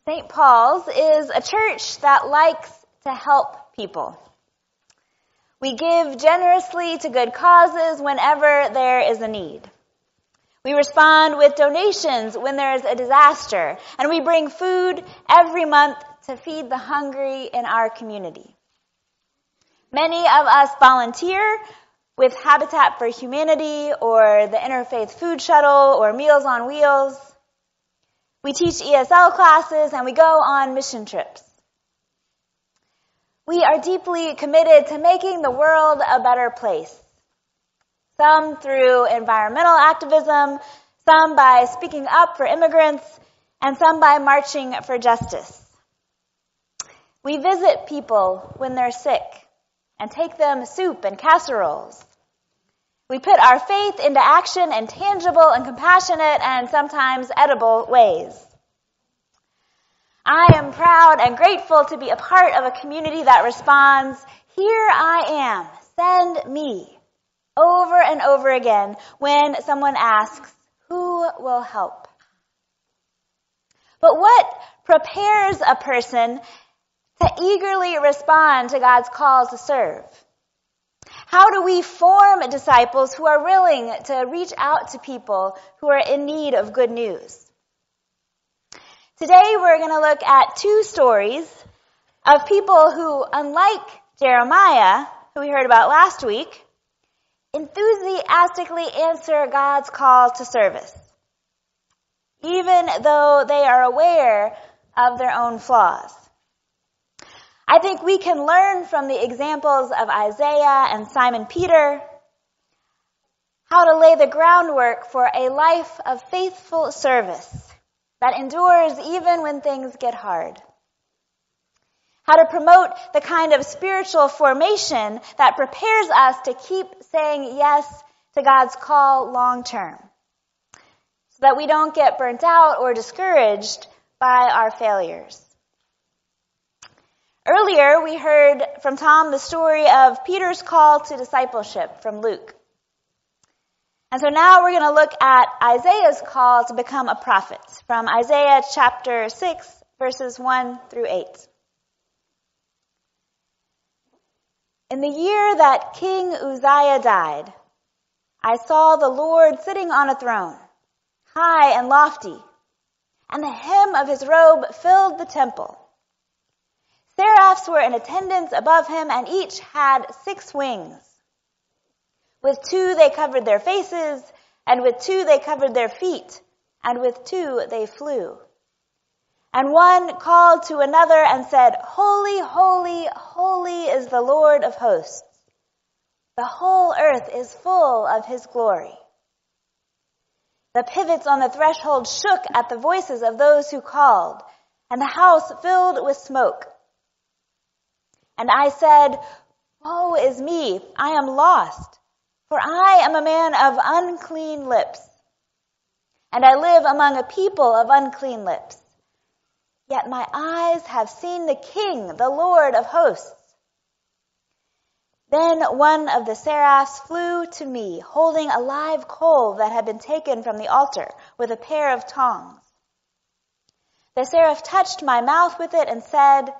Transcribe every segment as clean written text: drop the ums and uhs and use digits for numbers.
St. Paul's is a church that likes to help people. We give generously to good causes whenever there is a need. We respond with donations when there is a disaster, and we bring food every month to feed the hungry in our community. Many of us volunteer with Habitat for Humanity or the Interfaith Food Shuttle or Meals on Wheels. We teach ESL classes and we go on mission trips. We are deeply committed to making the world a better place. Some through environmental activism, some by speaking up for immigrants, and some by marching for justice. We visit people when they're sick and take them soup and casseroles. We put our faith into action in tangible and compassionate and sometimes edible ways. I am proud and grateful to be a part of a community that responds, "Here I am, send me," over and over again when someone asks, "Who will help?" But what prepares a person to eagerly respond to God's call to serve? How do we form disciples who are willing to reach out to people who are in need of good news? Today we're going to look at two stories of people who, unlike Jeremiah, who we heard about last week, enthusiastically answer God's call to service, even though they are aware of their own flaws. I think we can learn from the examples of Isaiah and Simon Peter how to lay the groundwork for a life of faithful service that endures even when things get hard. How to promote the kind of spiritual formation that prepares us to keep saying yes to God's call long term, so that we don't get burnt out or discouraged by our failures. Earlier, we heard from Tom the story of Peter's call to discipleship from Luke. And so now we're going to look at Isaiah's call to become a prophet from Isaiah chapter 6, verses 1 through 8. In the year that King Uzziah died, I saw the Lord sitting on a throne, high and lofty, and the hem of his robe filled the temple. Seraphs were in attendance above him, and each had 6 wings. With 2 they covered their faces, and with 2 they covered their feet, and with 2 they flew. And one called to another and said, "Holy, holy, holy is the Lord of hosts. The whole earth is full of his glory." The pivots on the threshold shook at the voices of those who called, and the house filled with smoke. And I said, "Woe is me, I am lost, for I am a man of unclean lips, and I live among a people of unclean lips. Yet my eyes have seen the King, the Lord of hosts." Then one of the seraphs flew to me, holding a live coal that had been taken from the altar with a pair of tongs. The seraph touched my mouth with it and said,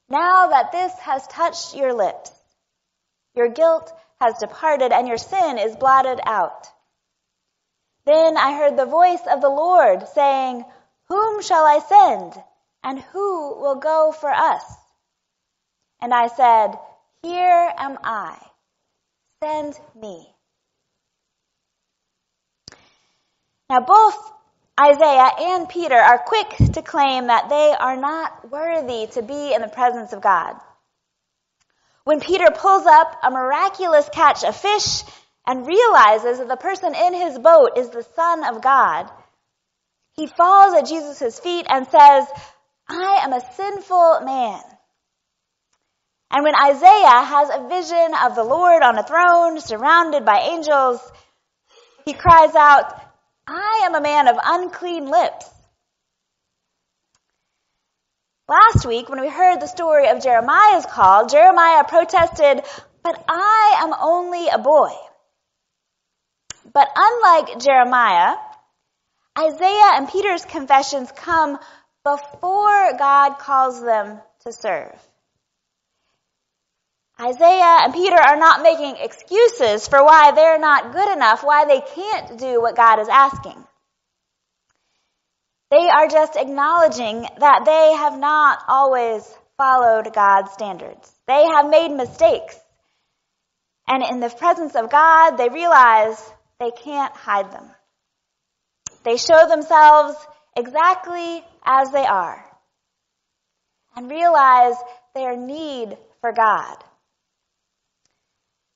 "Now that this has touched your lips, your guilt has departed and your sin is blotted out." Then I heard the voice of the Lord saying, "Whom shall I send, and who will go for us?" And I said, "Here am I. Send me." Now both Isaiah and Peter are quick to claim that they are not worthy to be in the presence of God. When Peter pulls up a miraculous catch of fish and realizes that the person in his boat is the Son of God, he falls at Jesus' feet and says, "I am a sinful man." And when Isaiah has a vision of the Lord on a throne surrounded by angels, he cries out, "I am a man of unclean lips." Last week, when we heard the story of Jeremiah's call, Jeremiah protested, "But I am only a boy." But unlike Jeremiah, Isaiah and Peter's confessions come before God calls them to serve. Isaiah and Peter are not making excuses for why they're not good enough, why they can't do what God is asking. They are just acknowledging that they have not always followed God's standards. They have made mistakes. And in the presence of God, they realize they can't hide them. They show themselves exactly as they are and realize their need for God.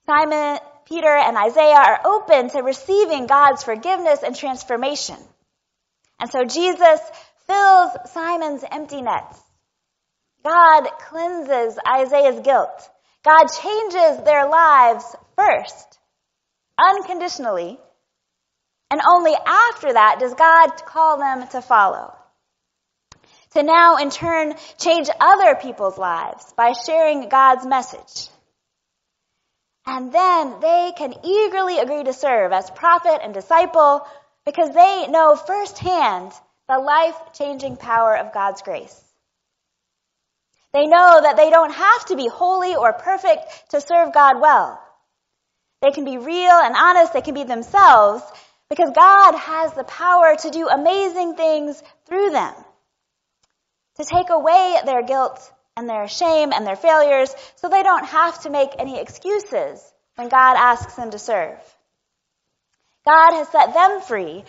Simon, Peter, and Isaiah are open to receiving God's forgiveness and transformation. And so Jesus fills Simon's empty nets. God cleanses Isaiah's guilt. God changes their lives first, unconditionally, and only after that does God call them to follow. To now, in turn, change other people's lives by sharing God's message. And then they can eagerly agree to serve as prophet and disciple because they know firsthand the life-changing power of God's grace. They know that they don't have to be holy or perfect to serve God well. They can be real and honest. They can be themselves because God has the power to do amazing things through them, to take away their guilt and their shame and their failures so they don't have to make any excuses when God asks them to serve. God has set them free,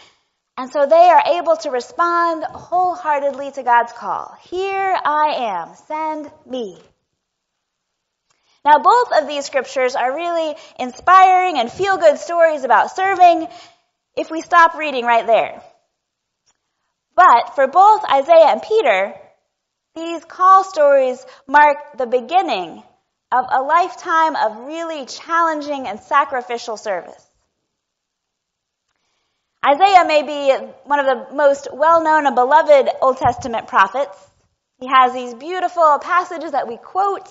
and so they are able to respond wholeheartedly to God's call. Here I am, send me. Now, both of these scriptures are really inspiring and feel-good stories about serving if we stop reading right there. But for both Isaiah and Peter, these call stories mark the beginning of a lifetime of really challenging and sacrificial service. Isaiah may be one of the most well-known and beloved Old Testament prophets. He has these beautiful passages that we quote,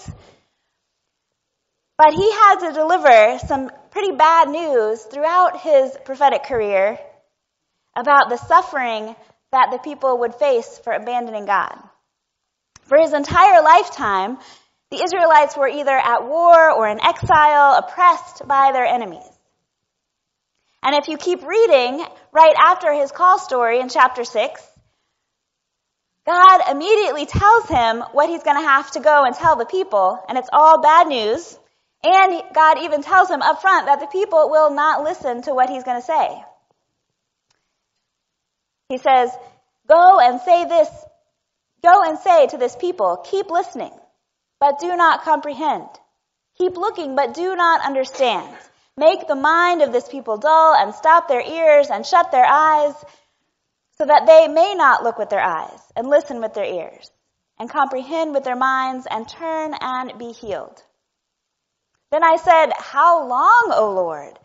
but he had to deliver some pretty bad news throughout his prophetic career about the suffering that the people would face for abandoning God. For his entire lifetime, the Israelites were either at war or in exile, oppressed by their enemies. And if you keep reading, right after his call story in chapter 6, God immediately tells him what he's going to have to go and tell the people, and it's all bad news. And God even tells him up front that the people will not listen to what he's going to say. He says, Go and say to this people, keep listening, but do not comprehend. Keep looking, but do not understand. Make the mind of this people dull and stop their ears and shut their eyes so that they may not look with their eyes and listen with their ears and comprehend with their minds and turn and be healed. Then I said, How long, O Lord?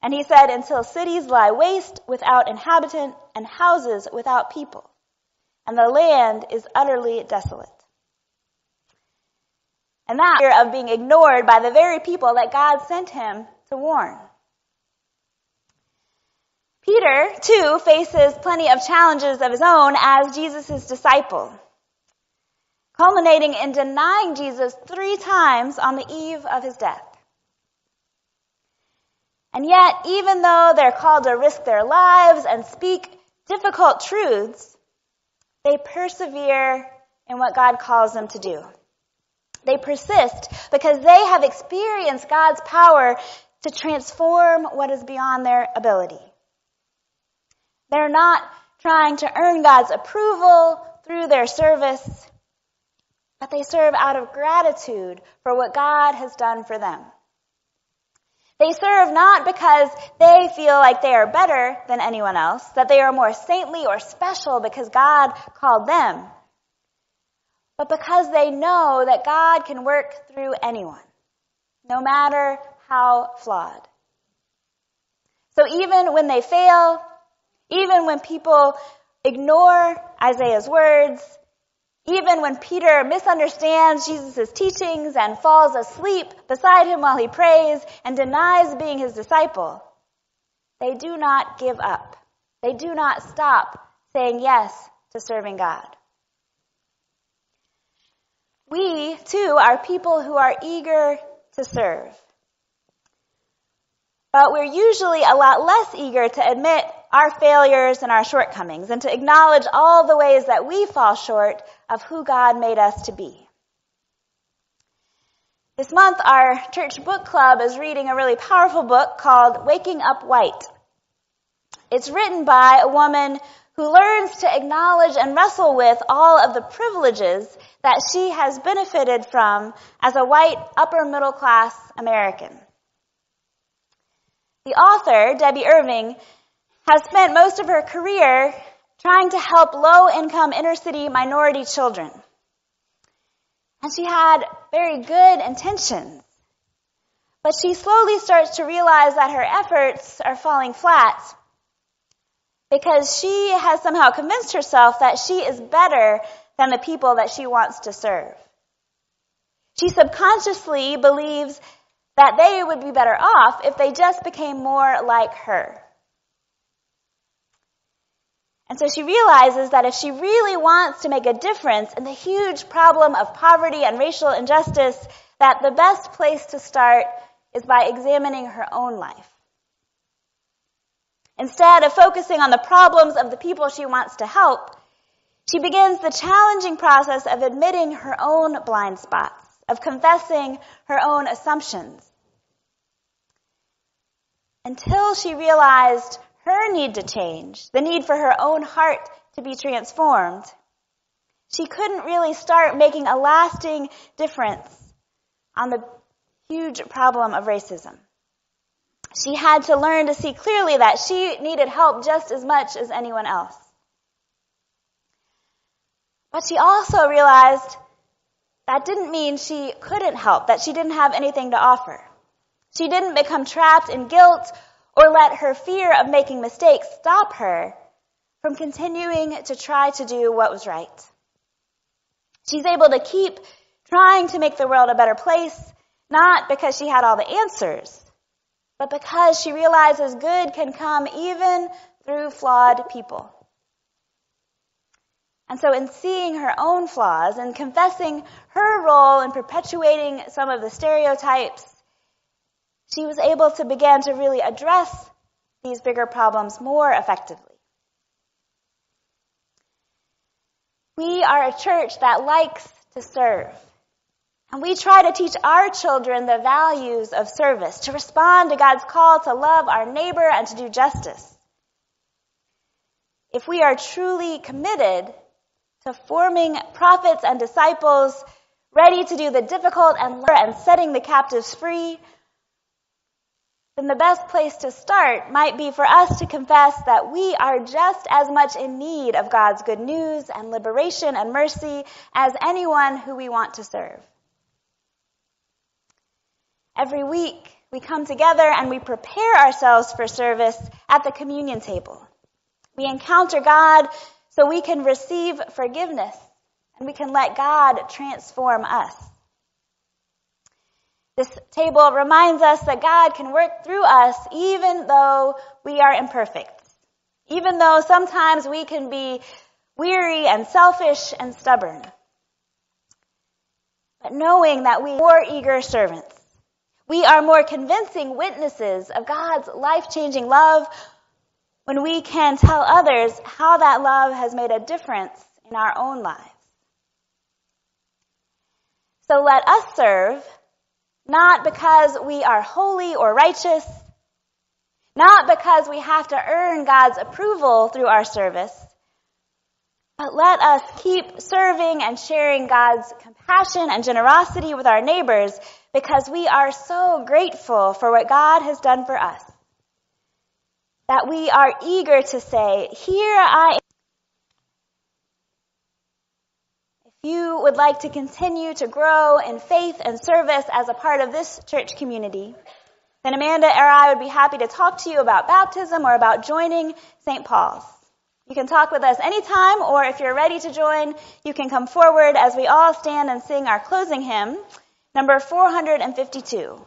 And he said, Until cities lie waste without inhabitant and houses without people, and the land is utterly desolate. And that fear of being ignored by the very people that God sent him to warn. Peter, too, faces plenty of challenges of his own as Jesus' disciple, culminating in denying Jesus 3 times on the eve of his death. And yet, even though they're called to risk their lives and speak difficult truths, they persevere in what God calls them to do. They persist because they have experienced God's power to transform what is beyond their ability. They're not trying to earn God's approval through their service, but they serve out of gratitude for what God has done for them. They serve not because they feel like they are better than anyone else, that they are more saintly or special because God called them, but because they know that God can work through anyone, no matter how flawed. So even when they fail, even when people ignore Isaiah's words, even when Peter misunderstands Jesus' teachings and falls asleep beside him while he prays and denies being his disciple, they do not give up. They do not stop saying yes to serving God. We, too, are people who are eager to serve. But we're usually a lot less eager to admit our failures and our shortcomings and to acknowledge all the ways that we fall short of who God made us to be. This month, our church book club is reading a really powerful book called Waking Up White. It's written by a woman who learns to acknowledge and wrestle with all of the privileges that she has benefited from as a white upper middle class American. The author, Debbie Irving, has spent most of her career trying to help low-income inner-city minority children. And she had very good intentions. But she slowly starts to realize that her efforts are falling flat because she has somehow convinced herself that she is better than the people that she wants to serve. She subconsciously believes that they would be better off if they just became more like her. And so she realizes that if she really wants to make a difference in the huge problem of poverty and racial injustice, that the best place to start is by examining her own life. Instead of focusing on the problems of the people she wants to help, she begins the challenging process of admitting her own blind spots, of confessing her own assumptions, until she realized her need to change, the need for her own heart to be transformed. She couldn't really start making a lasting difference on the huge problem of racism. She had to learn to see clearly that she needed help just as much as anyone else. But she also realized that didn't mean she couldn't help, that she didn't have anything to offer. She didn't become trapped in guilt or let her fear of making mistakes stop her from continuing to try to do what was right. She's able to keep trying to make the world a better place, not because she had all the answers, but because she realizes good can come even through flawed people. And so in seeing her own flaws and confessing her role in perpetuating some of the stereotypes, she was able to begin to really address these bigger problems more effectively. We are a church that likes to serve. And we try to teach our children the values of service, to respond to God's call to love our neighbor and to do justice. If we are truly committed to forming prophets and disciples, ready to do the difficult and setting the captives free, then the best place to start might be for us to confess that we are just as much in need of God's good news and liberation and mercy as anyone who we want to serve. Every week, we come together and we prepare ourselves for service at the communion table. We encounter God so we can receive forgiveness and we can let God transform us. This table reminds us that God can work through us even though we are imperfect, even though sometimes we can be weary and selfish and stubborn. But knowing that we are more eager servants, we are more convincing witnesses of God's life-changing love when we can tell others how that love has made a difference in our own lives. So let us serve, not because we are holy or righteous, not because we have to earn God's approval through our service, but let us keep serving and sharing God's compassion and generosity with our neighbors because we are so grateful for what God has done for us, that we are eager to say, "Here I am." If you would like to continue to grow in faith and service as a part of this church community, then Amanda or I would be happy to talk to you about baptism or about joining St. Paul's. You can talk with us anytime, or if you're ready to join, you can come forward as we all stand and sing our closing hymn, number 452.